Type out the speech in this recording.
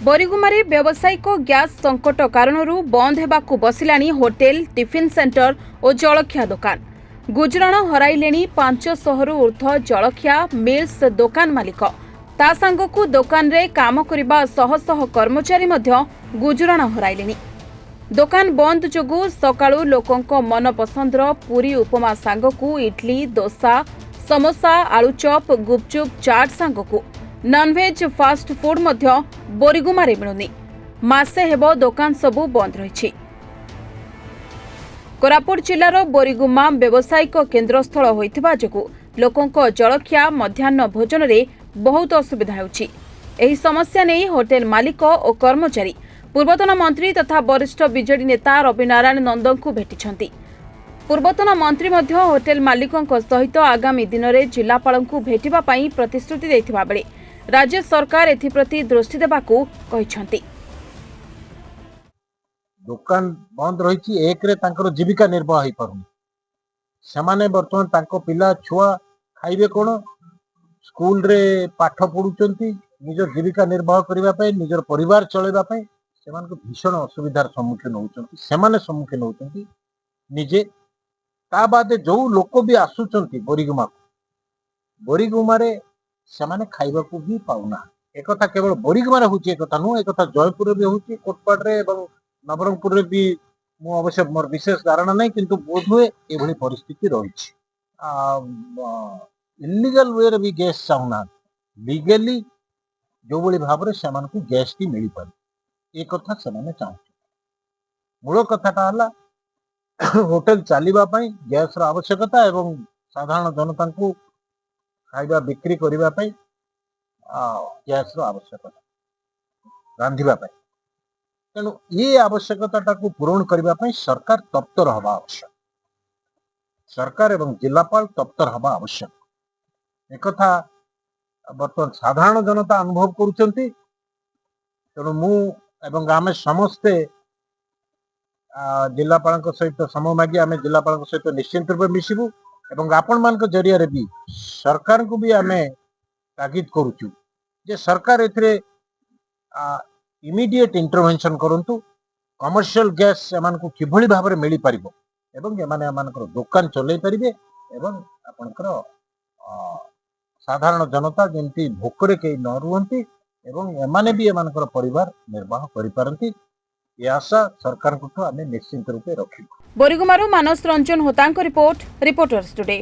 बरिगुमारी व्यावसायिक गैस संकट कारण बंद होगाकू बसिलानी होटेल टिफिन सेंटर और जलखिया दुकान। गुजराण हराइले 500 रु ऊर्ध्व जलखिया मिल्स दुकान मालिक ता सांगकू दुकान रे काम करिबा शह शह कर्मचारी मध्य गुजराण हराइले। दुकान बंद जोगु सकाळु लोकंको मन पसंदर पूरी उपमा सांगकू इडली डोसा समोसा आलुचप गुपचुप चाट सांगकू नॉनवेज फास्ट फूड मध्य बोरिगुमारे मिलुनी। मासे हेबो दुकान सबु बंद रही। कोरापुट जिलार बोरिगुमा व्यावसायिक केन्द्रस्थल होइथिबा जोगु लोकंको जलखिया मध्याह्न भोजन रे बहुत असुविधा होउछि। एही समस्या नै होटेल मालिक और कर्मचारी पूर्वतन मंत्री तथा वरिष्ठ बीजेडी नेता रविनारायण नंदनकू भेटिछंती। पूर्वतन मंत्री मध्य होटेल मालिकंक सहित आगामी दिन में जिलापालंकू भेटिबा पई प्रतिश्रुति दैथिबा बेले राज्य सरकार एथिप्रति दृष्टि देबाकू कहिछंती। दुकान बंद रही एक रे तांकर जीविका निर्वाह हो पारुनी। सेमाने वर्तमान तांको पिला छुआ खाइबे कोन स्कूल रे पाठ पढुचंती निजर जीविका निर्वाह करिबा पई निजर परिवार चलेबा पई सेमान को भीषण असुविधार सम्मुखीन होउचंती। सेमाने सम्मुखीन होउचंती निजे ता बादे जो लोक भी आसुचंती बोरिगुमारे सेमाने खाइबाकू भी पाउना। एक कथा केवल बोरिगुमारे होची एक कथा नु एक कथा जयपुर भी होची कोटपाड़ रे एवं नवरंगपुर रे भी मु अवश्य मोर विशेष धारणा नहीं किंतु बोध हुए एभली परिस्थिति रही। इलीगल वे रे भी गैस चाहूना लीगली जो बड़ी भाव रे सेमान को गैस की मिली पारे एक कथा सेमाने चाहू। मूल कथाटा हला होटेल चलिबा पई गैस रो आवश्यकता एवं साधारण जनता को खाइबा बिक्री करिबा पई गैस रो आवश्यकता रांधिबा पई। तेणु ये आवश्यकता को पूरण करने पर सरकार तत्पर हवा आवश्यक। सरकार एवं जिलापाल तत्पर हवा आवश्यक। एक बर्तमान साधारण जनता अनुभव करुचंती। तेणु मु एवं आमे समस्ते जिलापाल सहित समय मागी आमे जिलापाल सहित निश्चिंत रूप मिसबू एवं आपण मान जरिया भी सरकार को भी आमे तागिद करुचु जे सरकार एथिरे इमिडिएट इंटरवेंशन करंतु। कमर्शियल गैस एमान को किभली भाव में मिली पारिबो एवं एमाने एमानकर दुकान चलै परिबे एवं आपनकर साधारण जनता जेंति भोकरे के न रुहंती एवं एमाने भी एमानकर परिवार निर्वाह करि पारंती। ये आशा सरकार को आमे निश्चिंत रूपे रखिबो। बोरिगुमारू मानस रंजन होतांक रिपोर्ट रिपोर्टर्स टुडे।